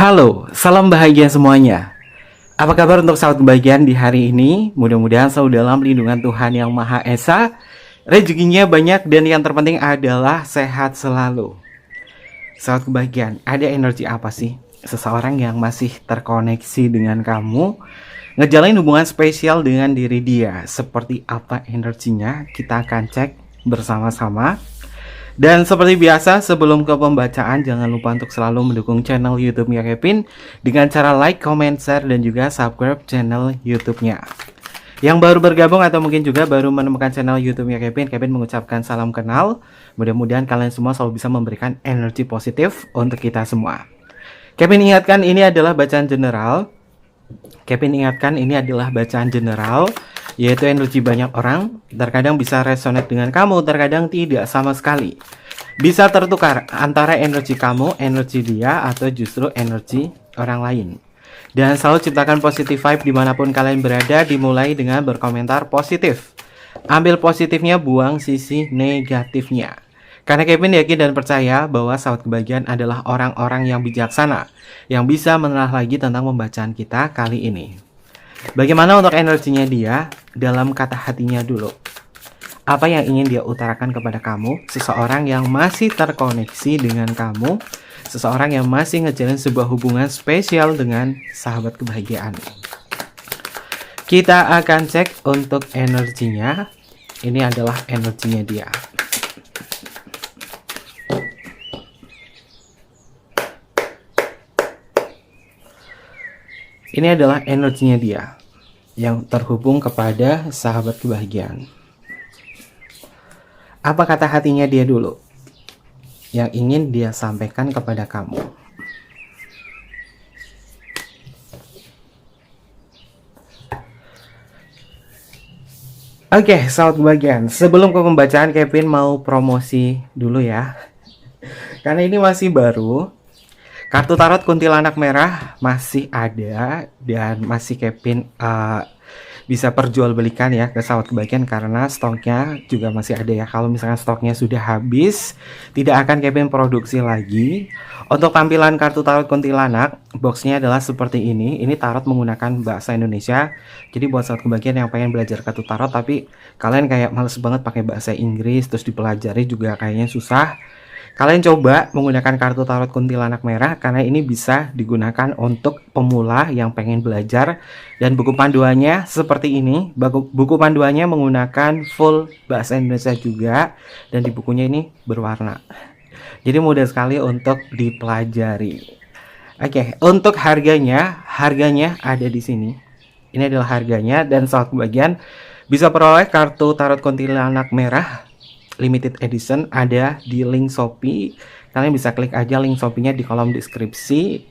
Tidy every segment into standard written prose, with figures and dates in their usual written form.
Halo, salam bahagia semuanya. Apa kabar untuk sahabat kebahagiaan di hari ini? Mudah-mudahan selalu dalam lindungan Tuhan Yang Maha Esa, rezekinya banyak dan yang terpenting adalah sehat selalu. Sahabat kebahagiaan, ada energi apa sih? Seseorang yang masih terkoneksi dengan kamu, ngejalin hubungan spesial dengan diri dia. Seperti apa energinya? Kita akan cek bersama-sama. Dan seperti biasa, sebelum ke pembacaan, jangan lupa untuk selalu mendukung channel YouTube-nya Kevin dengan cara like, comment, share, dan juga subscribe channel YouTube-nya. Yang baru bergabung atau mungkin juga baru menemukan channel YouTube-nya Kevin mengucapkan salam kenal. Mudah-mudahan kalian semua selalu bisa memberikan energi positif untuk kita semua. Kevin ingatkan ini adalah bacaan general. Yaitu energi banyak orang, terkadang bisa resonate dengan kamu, terkadang tidak sama sekali. Bisa tertukar antara energi kamu, energi dia, atau justru energi orang lain. Dan selalu ciptakan positive vibe dimanapun kalian berada, dimulai dengan berkomentar positif. Ambil positifnya, buang sisi negatifnya. Karena Kevin yakin dan percaya bahwa sahabat kebahagiaan adalah orang-orang yang bijaksana, yang bisa menelaah lagi tentang pembacaan kita kali ini. Bagaimana untuk energinya dia dalam kata hatinya dulu? Apa yang ingin dia utarakan kepada kamu? Seseorang yang masih terkoneksi dengan kamu, seseorang yang masih ngejalin sebuah hubungan spesial dengan sahabat kebahagiaan. Kita akan cek untuk energinya. Ini adalah energinya dia. Ini adalah energinya dia yang terhubung kepada sahabat kebahagiaan. Apa kata hatinya dia dulu yang ingin dia sampaikan kepada kamu? Oke, sahabat kebahagiaan, sebelum ke pembacaan Kevin mau promosi dulu ya. Karena ini masih baru. Kartu tarot kuntilanak merah masih ada dan masih Kevin bisa perjualbelikan ya ke sahabat kebahagiaan karena stoknya juga masih ada ya. Kalau misalkan stoknya sudah habis, tidak akan Kevin produksi lagi. Untuk tampilan kartu tarot kuntilanak, boxnya adalah seperti ini. Ini tarot menggunakan bahasa Indonesia. Jadi buat sahabat kebahagiaan yang pengen belajar kartu tarot tapi kalian kayak males banget pakai bahasa Inggris terus dipelajari juga kayaknya susah. Kalian coba menggunakan kartu tarot kuntilanak merah karena ini bisa digunakan untuk pemula yang pengen belajar. Dan buku panduannya seperti ini. Buku panduannya menggunakan full bahasa Indonesia juga. Dan di bukunya ini berwarna. Jadi mudah sekali untuk dipelajari. Oke, untuk harganya ada di sini. Ini adalah harganya dan sahabat kebahagiaan bisa peroleh kartu tarot kuntilanak merah limited edition ada di link Shopee. Kalian bisa klik aja link Shopee-nya di kolom deskripsi.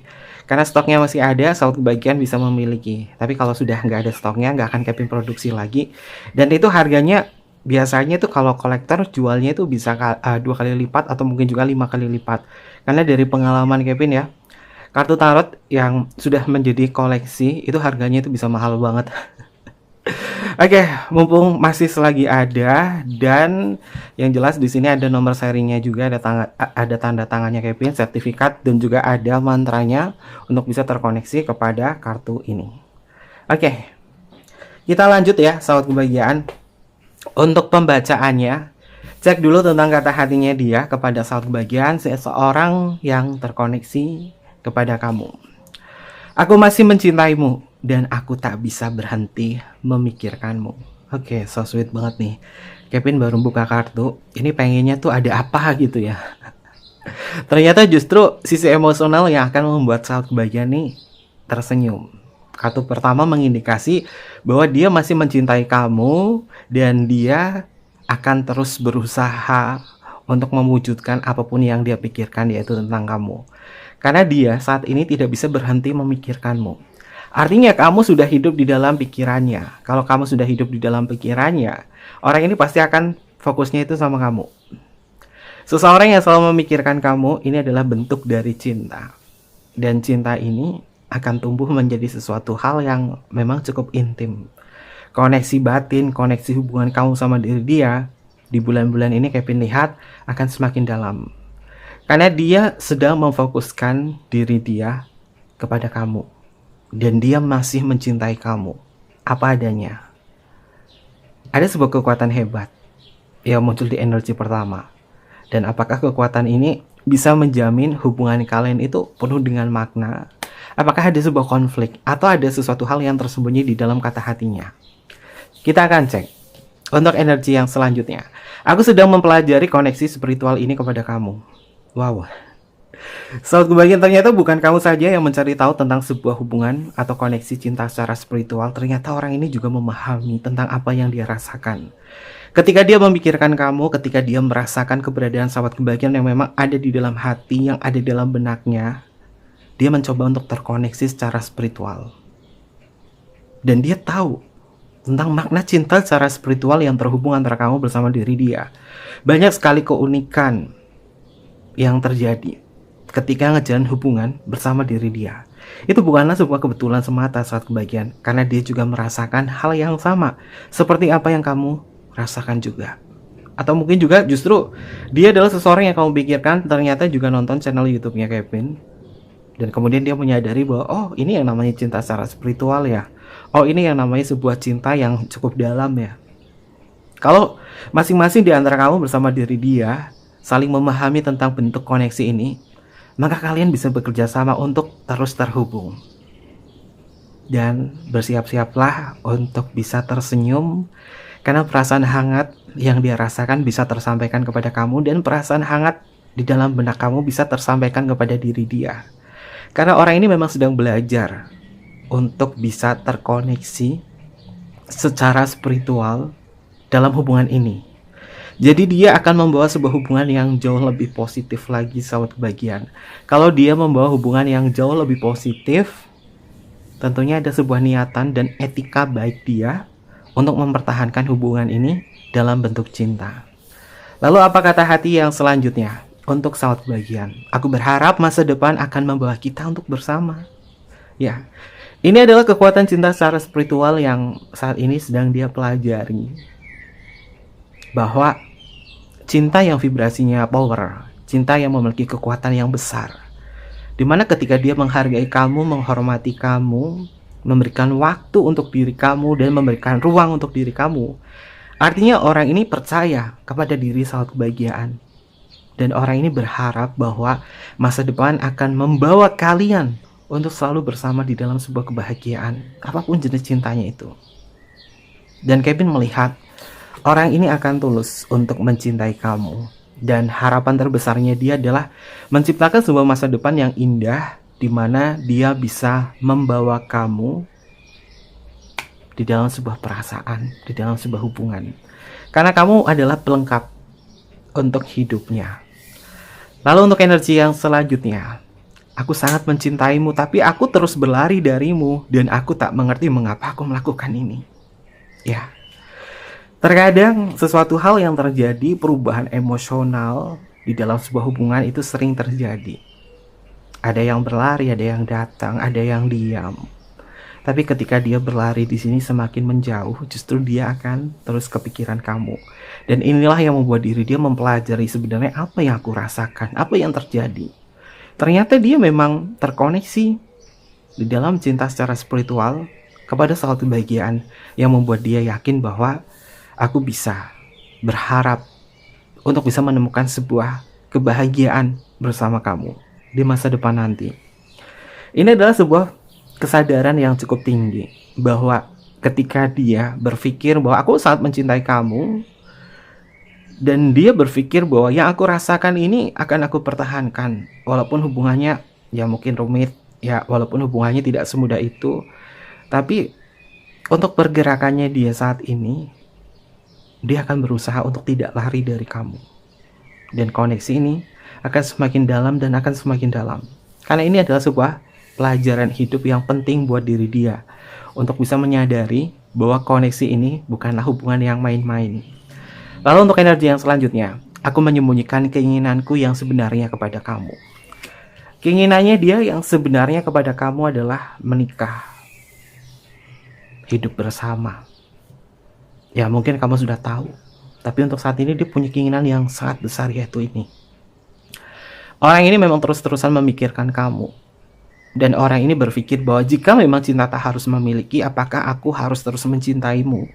Karena stoknya masih ada, sahabat kebahagiaan bisa memiliki. Tapi kalau sudah nggak ada stoknya, nggak akan Kevin produksi lagi. Dan itu harganya biasanya tuh kalau kolektor jualnya itu bisa 2 kali lipat atau mungkin juga 5 kali lipat. Karena dari pengalaman Kevin ya, kartu tarot yang sudah menjadi koleksi itu harganya itu bisa mahal banget. Oke, mumpung masih selagi ada dan yang jelas di sini ada nomor serinya juga, ada tanda tangannya Kevin, sertifikat dan juga ada mantranya untuk bisa terkoneksi kepada kartu ini. Oke, kita lanjut ya sahabat kebahagiaan. Untuk pembacaannya, cek dulu tentang kata hatinya dia kepada sahabat kebahagiaan, seseorang yang terkoneksi kepada kamu. Aku masih mencintaimu dan aku tak bisa berhenti memikirkanmu. Oke, so sweet banget nih. Kevin baru buka kartu. Ini pengennya tuh ada apa gitu ya. Ternyata justru sisi emosional yang akan membuat sahabat kebahagiaan nih tersenyum. Kartu pertama mengindikasi bahwa dia masih mencintai kamu dan dia akan terus berusaha untuk mewujudkan apapun yang dia pikirkan yaitu tentang kamu. Karena dia saat ini tidak bisa berhenti memikirkanmu. Artinya kamu sudah hidup di dalam pikirannya. Kalau kamu sudah hidup di dalam pikirannya, orang ini pasti akan fokusnya itu sama kamu. Seseorang yang selalu memikirkan kamu, ini adalah bentuk dari cinta. Dan cinta ini akan tumbuh menjadi sesuatu hal yang memang cukup intim. Koneksi batin, koneksi hubungan kamu sama diri dia, di bulan-bulan ini Kevin lihat akan semakin dalam. Karena dia sedang memfokuskan diri dia kepada kamu dan dia masih mencintai kamu apa adanya. Ada sebuah kekuatan hebat yang muncul di energi pertama. Dan apakah kekuatan ini bisa menjamin hubungan kalian itu penuh dengan makna? Apakah ada sebuah konflik atau ada sesuatu hal yang tersembunyi di dalam kata hatinya? Kita akan cek. Untuk energi yang selanjutnya, aku sedang mempelajari koneksi spiritual ini kepada kamu. Wow. Sahabat kebahagiaan, ternyata bukan kamu saja yang mencari tahu tentang sebuah hubungan atau koneksi cinta secara spiritual. Ternyata orang ini juga memahami tentang apa yang dia rasakan. Ketika dia memikirkan kamu, ketika dia merasakan keberadaan sahabat kebahagiaan yang memang ada di dalam hati, yang ada di dalam benaknya, dia mencoba untuk terkoneksi secara spiritual. Dan dia tahu tentang makna cinta secara spiritual yang terhubung antara kamu bersama diri dia. Banyak sekali keunikan yang terjadi ketika ngejalan hubungan bersama diri dia. Itu bukanlah sebuah kebetulan semata saat kebahagiaan, karena dia juga merasakan hal yang sama seperti apa yang kamu rasakan juga. Atau mungkin juga justru dia adalah seseorang yang kamu pikirkan ternyata juga nonton channel YouTube-nya Kevin, dan kemudian dia menyadari bahwa oh, ini yang namanya cinta secara spiritual ya. Oh, ini yang namanya sebuah cinta yang cukup dalam ya. Kalau masing-masing di antara kamu bersama diri dia saling memahami tentang bentuk koneksi ini, maka kalian bisa bekerja sama untuk terus terhubung. Dan bersiap-siaplah untuk bisa tersenyum, karena perasaan hangat yang dia rasakan bisa tersampaikan kepada kamu, dan perasaan hangat di dalam benak kamu bisa tersampaikan kepada diri dia. Karena orang ini memang sedang belajar untuk bisa terkoneksi secara spiritual dalam hubungan ini. Jadi dia akan membawa sebuah hubungan yang jauh lebih positif lagi, sahabat kebahagiaan. Kalau dia membawa hubungan yang jauh lebih positif, tentunya ada sebuah niatan dan etika baik dia untuk mempertahankan hubungan ini dalam bentuk cinta. Lalu apa kata hati yang selanjutnya? Untuk sahabat kebahagiaan, aku berharap masa depan akan membawa kita untuk bersama. Ya, ini adalah kekuatan cinta secara spiritual yang saat ini sedang dia pelajari. Bahwa cinta yang vibrasinya power, cinta yang memiliki kekuatan yang besar, dimana ketika dia menghargai kamu, menghormati kamu, memberikan waktu untuk diri kamu, dan memberikan ruang untuk diri kamu, artinya orang ini percaya kepada diri sahabat kebahagiaan. Dan orang ini berharap bahwa masa depan akan membawa kalian untuk selalu bersama di dalam sebuah kebahagiaan, apapun jenis cintanya itu. Dan Kevin melihat orang ini akan tulus untuk mencintai kamu. Dan harapan terbesarnya dia adalah menciptakan sebuah masa depan yang indah, di mana dia bisa membawa kamu di dalam sebuah perasaan, di dalam sebuah hubungan. Karena kamu adalah pelengkap untuk hidupnya. Lalu untuk energi yang selanjutnya, aku sangat mencintaimu, tapi aku terus berlari darimu, dan aku tak mengerti mengapa aku melakukan ini. Ya, terkadang sesuatu hal yang terjadi, perubahan emosional di dalam sebuah hubungan itu sering terjadi. Ada yang berlari, ada yang datang, ada yang diam. Tapi ketika dia berlari di sini semakin menjauh, justru dia akan terus kepikiran kamu. Dan inilah yang membuat diri dia mempelajari sebenarnya apa yang aku rasakan, apa yang terjadi. Ternyata dia memang terkoneksi di dalam cinta secara spiritual kepada suatu kebahagiaan yang membuat dia yakin bahwa aku bisa berharap untuk bisa menemukan sebuah kebahagiaan bersama kamu di masa depan nanti. Ini adalah sebuah kesadaran yang cukup tinggi, bahwa ketika dia berpikir bahwa aku sangat mencintai kamu, dan dia berpikir bahwa yang aku rasakan ini akan aku pertahankan, walaupun hubungannya ya mungkin rumit, ya walaupun hubungannya tidak semudah itu, tapi untuk pergerakannya dia saat ini, dia akan berusaha untuk tidak lari dari kamu. Dan koneksi ini akan semakin dalam dan akan semakin dalam. Karena ini adalah sebuah pelajaran hidup yang penting buat diri dia, untuk bisa menyadari bahwa koneksi ini bukanlah hubungan yang main-main. Lalu untuk energi yang selanjutnya, aku menyembunyikan keinginanku yang sebenarnya kepada kamu. Keinginannya dia yang sebenarnya kepada kamu adalah menikah, hidup bersama. Ya mungkin kamu sudah tahu, tapi untuk saat ini dia punya keinginan yang sangat besar, yaitu ini. Orang ini memang terus-terusan memikirkan kamu. Dan orang ini berpikir bahwa jika memang cinta tak harus memiliki, apakah aku harus terus mencintaimu?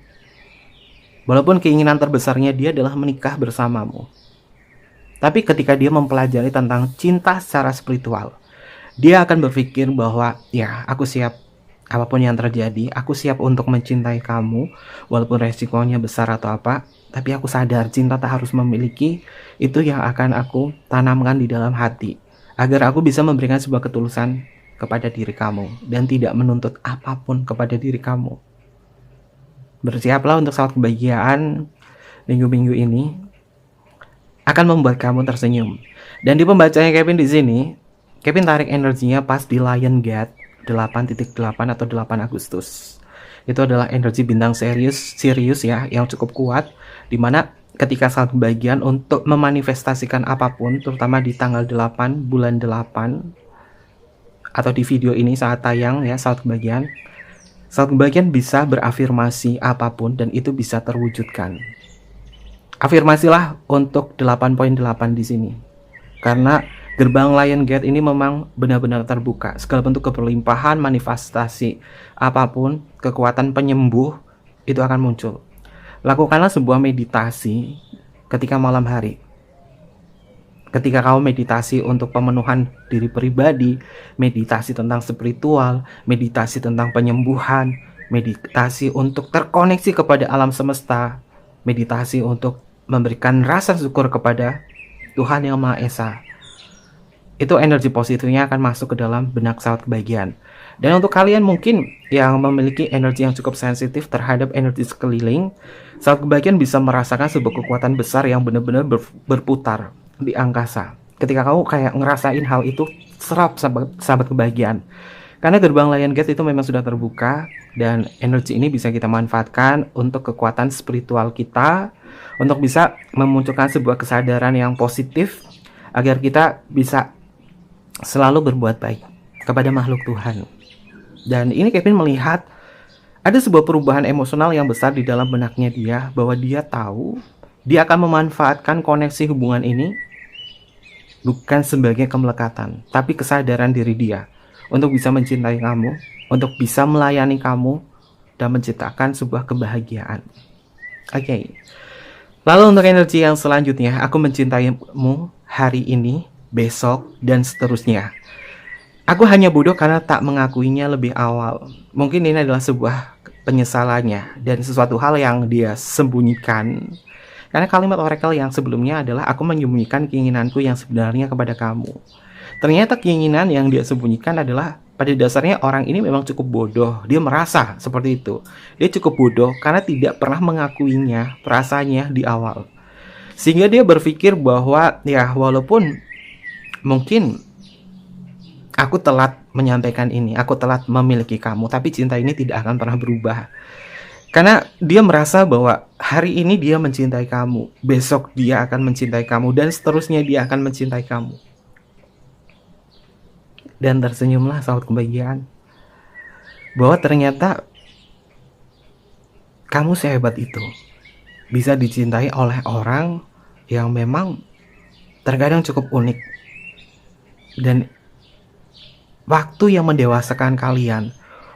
Walaupun keinginan terbesarnya dia adalah menikah bersamamu. Tapi ketika dia mempelajari tentang cinta secara spiritual, dia akan berpikir bahwa ya, aku siap apapun yang terjadi, aku siap untuk mencintai kamu walaupun resikonya besar atau apa. Tapi aku sadar cinta tak harus memiliki, itu yang akan aku tanamkan di dalam hati, agar aku bisa memberikan sebuah ketulusan kepada diri kamu dan tidak menuntut apapun kepada diri kamu. Bersiaplah untuk saat kebahagiaan minggu-minggu ini akan membuat kamu tersenyum. Dan di pembacanya Kevin di sini, Kevin tarik energinya pas di Lion Gate 8.8 atau 8 Agustus. Itu adalah energi bintang Sirius ya, yang cukup kuat, dimana ketika saat kebahagiaan untuk memanifestasikan apapun, terutama di tanggal 8 bulan 8 atau di video ini saat tayang ya, saat kebahagiaan bisa berafirmasi apapun dan itu bisa terwujudkan. Afirmasilah untuk 8.8 di sini. Karena gerbang Lion Gate ini memang benar-benar terbuka. Segala bentuk keberlimpahan, manifestasi apapun, kekuatan penyembuh itu akan muncul. Lakukanlah sebuah meditasi ketika malam hari. Ketika kamu meditasi untuk pemenuhan diri pribadi, meditasi tentang spiritual, meditasi tentang penyembuhan, meditasi untuk terkoneksi kepada alam semesta, meditasi untuk memberikan rasa syukur kepada Tuhan Yang Maha Esa, itu energi positifnya akan masuk ke dalam benak saat kebahagiaan. Dan untuk kalian mungkin yang memiliki energi yang cukup sensitif terhadap energi sekeliling, saat kebahagiaan bisa merasakan sebuah kekuatan besar yang benar-benar berputar di angkasa. Ketika kamu kayak ngerasain hal itu, serap sahabat kebahagiaan. Karena gerbang Lion Gate itu memang sudah terbuka dan energi ini bisa kita manfaatkan untuk kekuatan spiritual kita, untuk bisa memunculkan sebuah kesadaran yang positif agar kita bisa selalu berbuat baik kepada makhluk Tuhan. Dan ini Kevin melihat ada sebuah perubahan emosional yang besar di dalam benaknya dia, bahwa dia tahu dia akan memanfaatkan koneksi hubungan ini bukan sebagai kemelekatan, tapi kesadaran diri dia untuk bisa mencintai kamu, untuk bisa melayani kamu, dan menciptakan sebuah kebahagiaan. Oke. Lalu untuk energi yang selanjutnya, aku mencintaimu hari ini, besok, dan seterusnya. Aku hanya bodoh karena tak mengakuinya lebih awal. Mungkin ini adalah sebuah penyesalannya dan sesuatu hal yang dia sembunyikan. Karena kalimat oracle yang sebelumnya adalah aku menyembunyikan keinginanku yang sebenarnya kepada kamu. Ternyata keinginan yang dia sembunyikan adalah pada dasarnya orang ini memang cukup bodoh. Dia merasa seperti itu. Dia cukup bodoh karena tidak pernah mengakuinya, perasaannya di awal. Sehingga dia berpikir bahwa ya walaupun mungkin aku telat menyampaikan ini, aku telat memiliki kamu, tapi cinta ini tidak akan pernah berubah. Karena dia merasa bahwa hari ini dia mencintai kamu, besok dia akan mencintai kamu, dan seterusnya dia akan mencintai kamu. Dan tersenyumlah saat kebahagiaan, bahwa ternyata kamu sehebat itu, bisa dicintai oleh orang yang memang terkadang cukup unik. Dan waktu yang mendewasakan kalian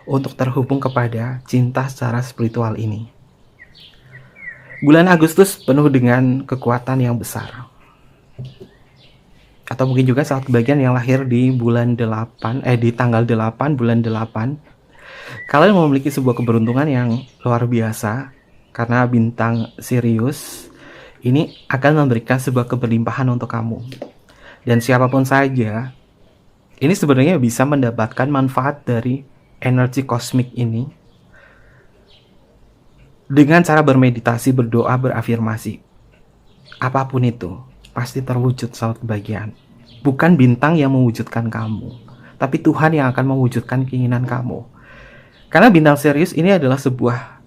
untuk terhubung kepada cinta secara spiritual ini. Bulan Agustus penuh dengan kekuatan yang besar. Atau mungkin juga saat kebahagiaan yang lahir di bulan 8, di tanggal 8 bulan 8. Kalian memiliki sebuah keberuntungan yang luar biasa karena bintang Sirius ini akan memberikan sebuah keberlimpahan untuk kamu. Dan siapapun saja ini sebenarnya bisa mendapatkan manfaat dari energi kosmik ini dengan cara bermeditasi, berdoa, berafirmasi. Apapun itu pasti terwujud saat kebahagiaan. Bukan bintang yang mewujudkan kamu, tapi Tuhan yang akan mewujudkan keinginan kamu. Karena bintang Sirius ini adalah sebuah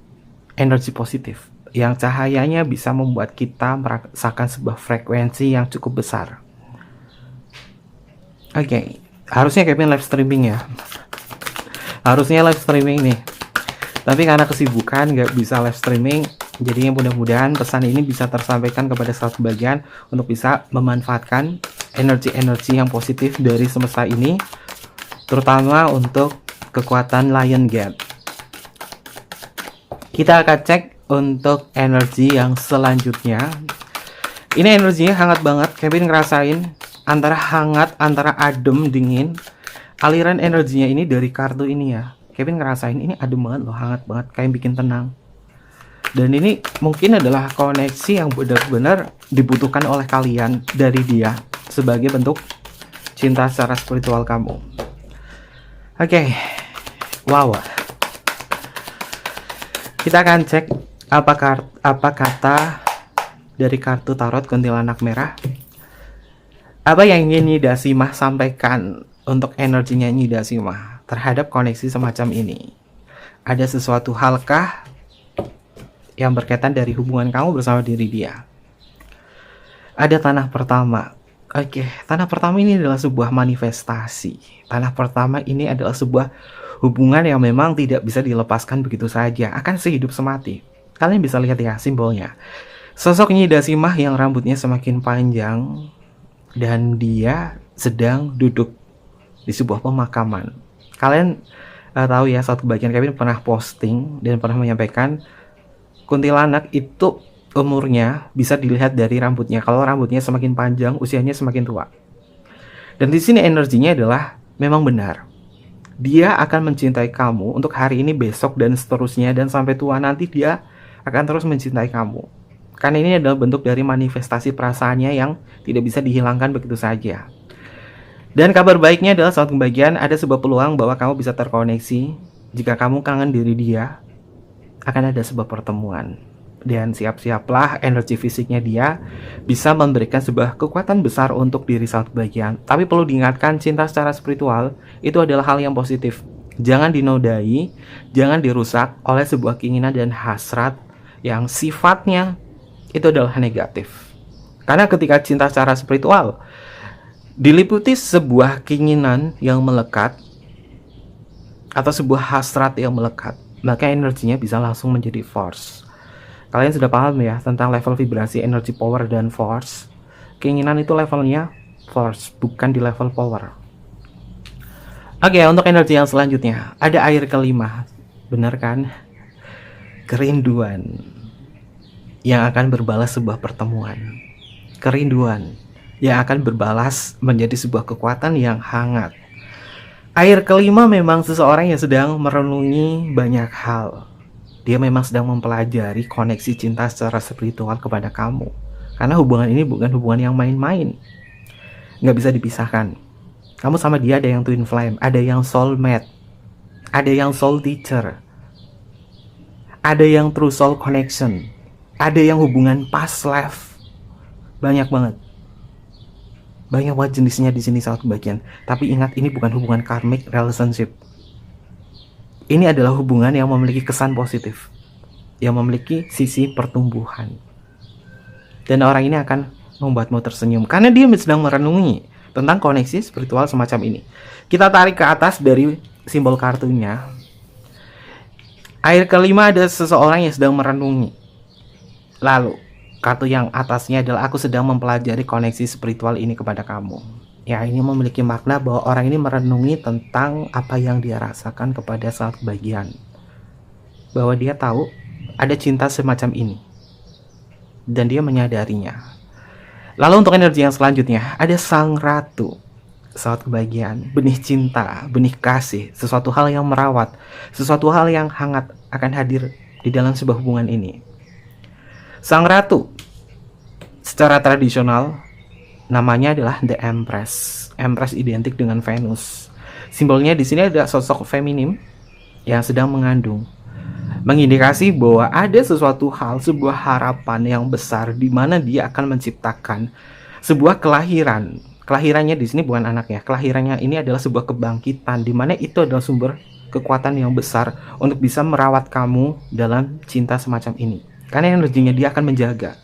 energi positif yang cahayanya bisa membuat kita merasakan sebuah frekuensi yang cukup besar. Oke, harusnya Kevin live streaming ya. Harusnya live streaming nih, tapi karena kesibukan nggak bisa live streaming. Jadinya mudah-mudahan pesan ini bisa tersampaikan kepada sahabat kebahagiaan untuk bisa memanfaatkan energi-energi yang positif dari semesta ini terutama untuk kekuatan Lion Gate. Kita akan cek untuk energi yang selanjutnya. Ini energinya hangat banget. Kevin ngerasain antara hangat, antara adem, dingin. Aliran energinya ini dari kartu ini ya. Kevin ngerasain ini adem banget loh, hangat banget, kayak bikin tenang. Dan ini mungkin adalah koneksi yang benar-benar dibutuhkan oleh kalian dari dia sebagai bentuk cinta secara spiritual kamu. Oke. Wow. Kita akan cek apa kata dari kartu tarot kuntilanak merah. Apa yang ingin Nyi Dasimah sampaikan untuk energinya Nyi Dasimah terhadap koneksi semacam ini? Ada sesuatu halkah yang berkaitan dari hubungan kamu bersama diri dia? Ada tanah pertama. Oke, tanah pertama ini adalah sebuah manifestasi. Tanah pertama ini adalah sebuah hubungan yang memang tidak bisa dilepaskan begitu saja, akan sehidup semati. Kalian bisa lihat ya simbolnya. Sosok Nyi Dasimah yang rambutnya semakin panjang dan dia sedang duduk di sebuah pemakaman. Kalian tahu ya, saat kebagian Kevin pernah posting dan pernah menyampaikan kuntilanak itu umurnya bisa dilihat dari rambutnya. Kalau rambutnya semakin panjang, usianya semakin tua. Dan di sini energinya adalah memang benar. Dia akan mencintai kamu untuk hari ini, besok, dan seterusnya. Dan sampai tua nanti dia akan terus mencintai kamu. Karena ini adalah bentuk dari manifestasi perasaannya yang tidak bisa dihilangkan begitu saja. Dan kabar baiknya adalah saat pembagian ada sebuah peluang bahwa kamu bisa terkoneksi. Jika kamu kangen diri dia, akan ada sebuah pertemuan. Dan siap-siaplah energi fisiknya dia bisa memberikan sebuah kekuatan besar untuk diri saat kebahagiaan. Tapi perlu diingatkan, cinta secara spiritual itu adalah hal yang positif. Jangan dinodai, jangan dirusak oleh sebuah keinginan dan hasrat yang sifatnya itu adalah negatif. Karena ketika cinta secara spiritual diliputi sebuah keinginan yang melekat atau sebuah hasrat yang melekat, maka energinya bisa langsung menjadi force. Kalian sudah paham ya tentang level vibrasi energi power dan force. Keinginan itu levelnya force, bukan di level power. Oke, untuk energi yang selanjutnya ada air kelima. Benar kan? Kerinduan yang akan berbalas sebuah pertemuan. Kerinduan yang akan berbalas menjadi sebuah kekuatan yang hangat. Air kelima memang seseorang yang sedang merenungi banyak hal. Dia memang sedang mempelajari koneksi cinta secara spiritual kepada kamu. Karena hubungan ini bukan hubungan yang main-main. Nggak bisa dipisahkan. Kamu sama dia ada yang twin flame, ada yang soulmate, ada yang soul teacher, ada yang true soul connection, ada yang hubungan past life. Banyak banget. Banyak banget jenisnya di sini saat kebagian. Tapi ingat, ini bukan hubungan karmic relationship. Ini adalah hubungan yang memiliki kesan positif, yang memiliki sisi pertumbuhan. Dan orang ini akan membuatmu tersenyum karena dia sedang merenungi tentang koneksi spiritual semacam ini. Kita tarik ke atas dari simbol kartunya. Air kelima ada seseorang yang sedang merenungi. Lalu kartu yang atasnya adalah aku sedang mempelajari koneksi spiritual ini kepada kamu. Ya, ini memiliki makna bahwa orang ini merenungi tentang apa yang dia rasakan kepada saat kebahagiaan. Bahwa dia tahu ada cinta semacam ini. Dan dia menyadarinya. Lalu untuk energi yang selanjutnya, ada sang ratu. Saat kebahagiaan, benih cinta, benih kasih, sesuatu hal yang merawat, sesuatu hal yang hangat akan hadir di dalam sebuah hubungan ini. Sang ratu, secara tradisional, namanya adalah The Empress. Empress identik dengan Venus. Simbolnya di sini ada sosok feminim yang sedang mengandung. Mengindikasi bahwa ada sesuatu hal, sebuah harapan yang besar di mana dia akan menciptakan sebuah kelahiran. Kelahirannya di sini bukan anak ya. Kelahirannya ini adalah sebuah kebangkitan di mana itu adalah sumber kekuatan yang besar untuk bisa merawat kamu dalam cinta semacam ini. Karena energinya dia akan menjaga.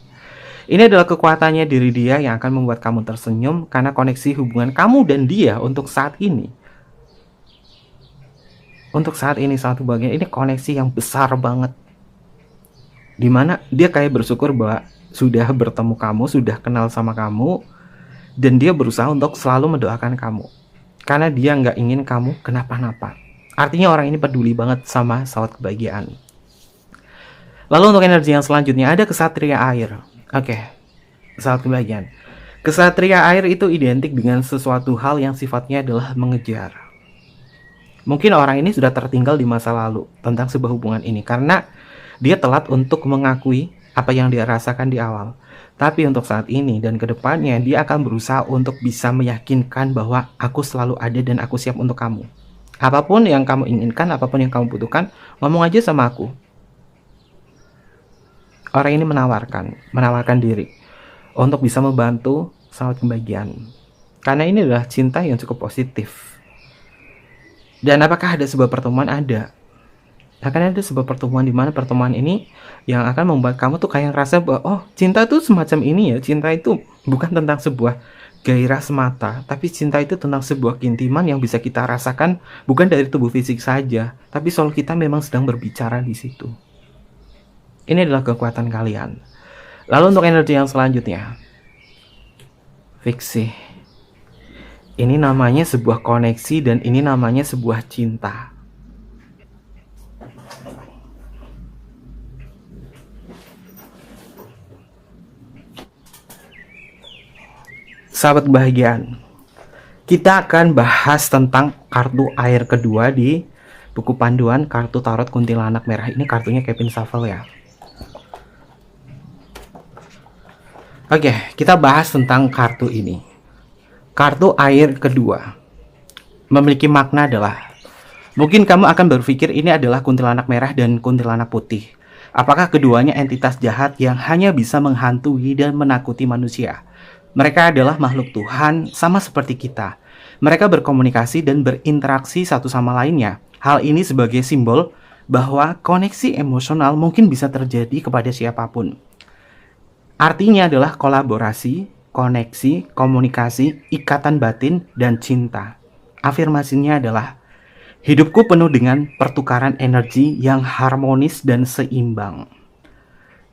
Ini adalah kekuatannya diri dia yang akan membuat kamu tersenyum karena koneksi hubungan kamu dan dia untuk saat ini. Untuk saat ini, saat bagian ini koneksi yang besar banget. Dimana dia kayak bersyukur bahwa sudah bertemu kamu, sudah kenal sama kamu, dan dia berusaha untuk selalu mendoakan kamu. karena dia nggak ingin kamu kenapa-napa. Artinya orang ini peduli banget sama sahabat kebahagiaan. Lalu untuk energi yang selanjutnya ada kesatria air. Oke, sahabat kebahagiaan. Kesatria air itu identik dengan sesuatu hal yang sifatnya adalah mengejar. Mungkin orang ini sudah tertinggal di masa lalu tentang sebuah hubungan ini karena dia telat untuk mengakui apa yang dia rasakan di awal. Tapi untuk saat ini dan kedepannya dia akan berusaha untuk bisa meyakinkan bahwa aku selalu ada dan aku siap untuk kamu. Apapun yang kamu inginkan, apapun yang kamu butuhkan, ngomong aja sama aku. Orang ini menawarkan diri untuk bisa membantu sahabat kebahagiaan. Karena ini adalah cinta yang cukup positif. Dan apakah ada sebuah pertemuan? Ada. Akan ada sebuah pertemuan di mana pertemuan ini yang akan membuat kamu tuh kayak ngerasa bahwa oh, cinta tuh semacam ini ya. Cinta itu bukan tentang sebuah gairah semata, tapi cinta itu tentang sebuah keintiman yang bisa kita rasakan bukan dari tubuh fisik saja, tapi soal kita memang sedang berbicara di situ. Ini adalah kekuatan kalian. Lalu untuk energi yang selanjutnya, fiksi. Ini namanya sebuah koneksi dan ini namanya sebuah cinta. Sahabat kebahagiaan, kita akan bahas tentang kartu air kedua di buku panduan kartu tarot kuntilanak merah. Ini kartunya Kevin Shuffle ya. Oke, kita bahas tentang kartu ini. Kartu air kedua memiliki makna adalah mungkin kamu akan berpikir ini adalah kuntilanak merah dan kuntilanak putih. Apakah keduanya entitas jahat yang hanya bisa menghantui dan menakuti manusia? Mereka adalah makhluk Tuhan sama seperti kita. Mereka berkomunikasi dan berinteraksi satu sama lainnya. Hal ini sebagai simbol bahwa koneksi emosional mungkin bisa terjadi kepada siapapun. Artinya adalah kolaborasi, koneksi, komunikasi, ikatan batin, dan cinta. Afirmasinya adalah, hidupku penuh dengan pertukaran energi yang harmonis dan seimbang.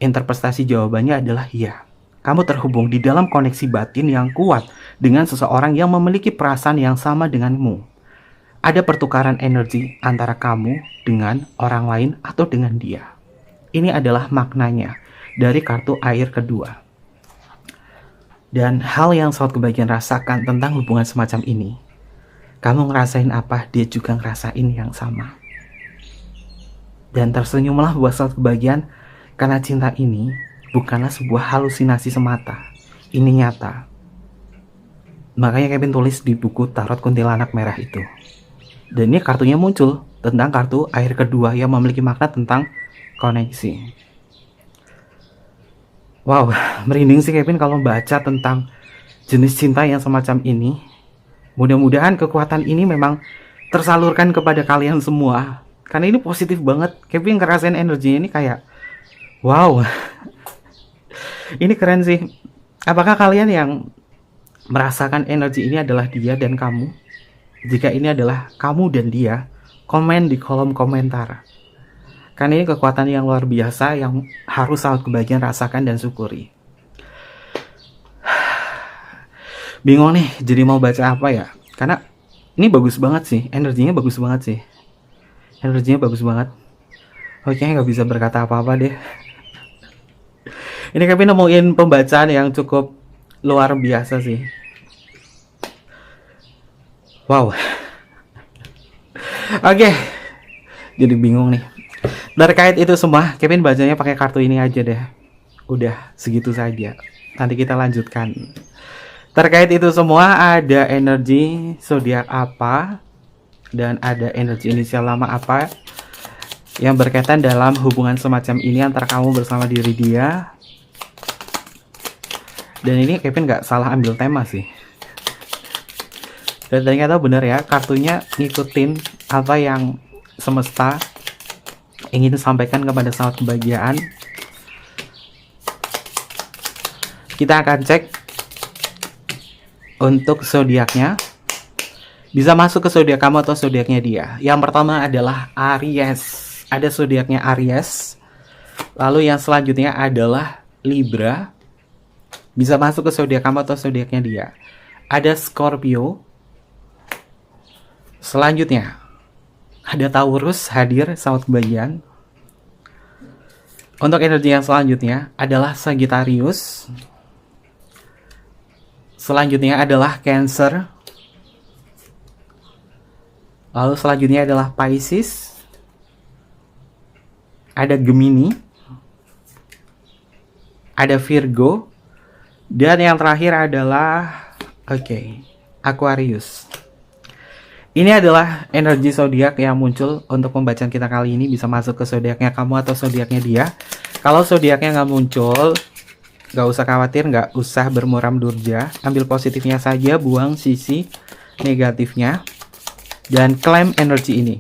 Interpretasi jawabannya adalah ya. Kamu terhubung di dalam koneksi batin yang kuat dengan seseorang yang memiliki perasaan yang sama denganmu. Ada pertukaran energi antara kamu dengan orang lain atau dengan dia. Ini adalah maknanya dari kartu air kedua. Dan hal yang sahabat kebahagiaan rasakan tentang hubungan semacam ini, kamu ngerasain apa, dia juga ngerasain yang sama. Dan tersenyumlah buat sahabat kebahagiaan, karena cinta ini bukanlah sebuah halusinasi semata. Ini nyata. Makanya Kevin tulis di buku tarot kuntilanak merah itu. Dan ini kartunya muncul tentang kartu air kedua yang memiliki makna tentang koneksi. Wow, merinding sih Kevin kalau baca tentang jenis cinta yang semacam ini. Mudah-mudahan kekuatan ini memang tersalurkan kepada kalian semua. Karena ini positif banget. Kevin ngerasain energinya ini kayak wow. Ini keren sih. Apakah kalian yang merasakan energi ini adalah dia dan kamu? Jika ini adalah kamu dan dia, komen di kolom komentar. Karena ini kekuatan yang luar biasa yang harus sahabat kebahagiaan rasakan dan syukuri. Bingung nih, jadi mau baca apa ya? Karena ini bagus banget sih, energinya bagus banget sih. Energinya bagus banget. Oke, nggak bisa berkata apa-apa deh. Ini Kevin nemuin pembacaan yang cukup luar biasa sih. Wow. Oke, jadi bingung nih. Terkait itu semua, Kevin bacanya pakai kartu ini aja deh. Udah, segitu saja. Nanti kita lanjutkan. Terkait itu semua, ada energi zodiak apa dan ada energi inisial lama apa yang berkaitan dalam hubungan semacam ini antara kamu bersama diri dia. Dan ini Kevin nggak salah ambil tema sih. Dan ternyata bener ya, kartunya ngikutin apa yang semesta ingin sampaikan kepada sahabat kebahagiaan. Kita akan cek untuk zodiaknya. Bisa masuk ke zodiak kamu atau zodiaknya dia. Yang pertama adalah Aries. Ada zodiaknya Aries. Lalu yang selanjutnya adalah Libra. Bisa masuk ke zodiak kamu atau zodiaknya dia. Ada Scorpio. Selanjutnya, ada Taurus hadir, selamat kebagian. Untuk energi yang selanjutnya adalah Sagittarius. Selanjutnya adalah Cancer. Lalu selanjutnya adalah Pisces. Ada Gemini. Ada Virgo. Dan yang terakhir adalah Aquarius. Ini adalah energi zodiak yang muncul untuk pembacaan kita kali ini. Bisa masuk ke zodiaknya kamu atau zodiaknya dia. Kalau zodiaknya nggak muncul, nggak usah khawatir, nggak usah bermuram durja. Ambil positifnya saja, buang sisi negatifnya, dan klaim energi ini.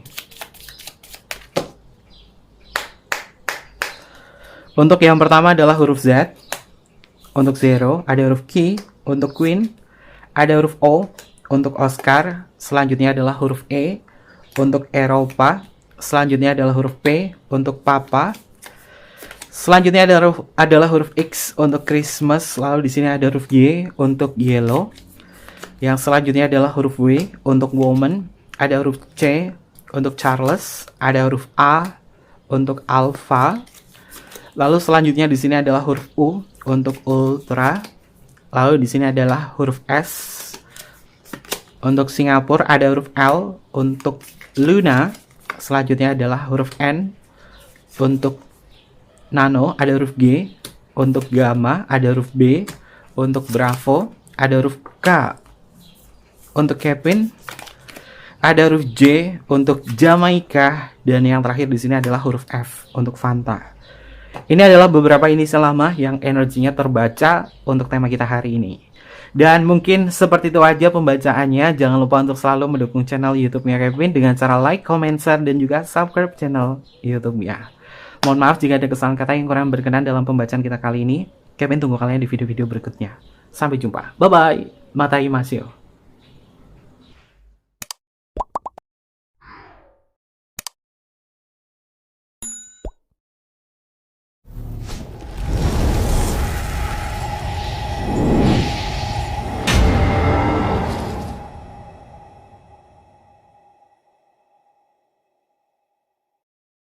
Untuk yang pertama adalah huruf Z. Untuk Zero, ada huruf Q. Untuk Queen, ada huruf O. Untuk Oscar, selanjutnya adalah huruf E. Untuk Eropa, selanjutnya adalah huruf P. Untuk Papa, selanjutnya adalah huruf X. Untuk Christmas, lalu di sini ada huruf Y. Untuk Yellow. Yang selanjutnya adalah huruf W. Untuk Woman, ada huruf C. Untuk Charles, ada huruf A. Untuk Alpha. Lalu selanjutnya di sini adalah huruf U. Untuk Ultra. Lalu di sini adalah huruf S. Untuk Singapura ada huruf L. Untuk Luna, selanjutnya adalah huruf N. Untuk Nano ada huruf G. Untuk Gamma ada huruf B. Untuk Bravo ada huruf K. Untuk Kevin ada huruf J. Untuk Jamaica, dan yang terakhir di sini adalah huruf F untuk Fanta. Ini adalah beberapa inisial lama yang energinya terbaca untuk tema kita hari ini. Dan mungkin seperti itu aja pembacaannya. Jangan lupa untuk selalu mendukung channel YouTube-nya Kevin dengan cara like, comment, share, dan juga subscribe channel YouTube-nya. Mohon maaf jika ada kesalahan kata yang kurang berkenan dalam pembacaan kita kali ini. Kevin tunggu kalian di video-video berikutnya. Sampai jumpa. Bye-bye. Matai Masio.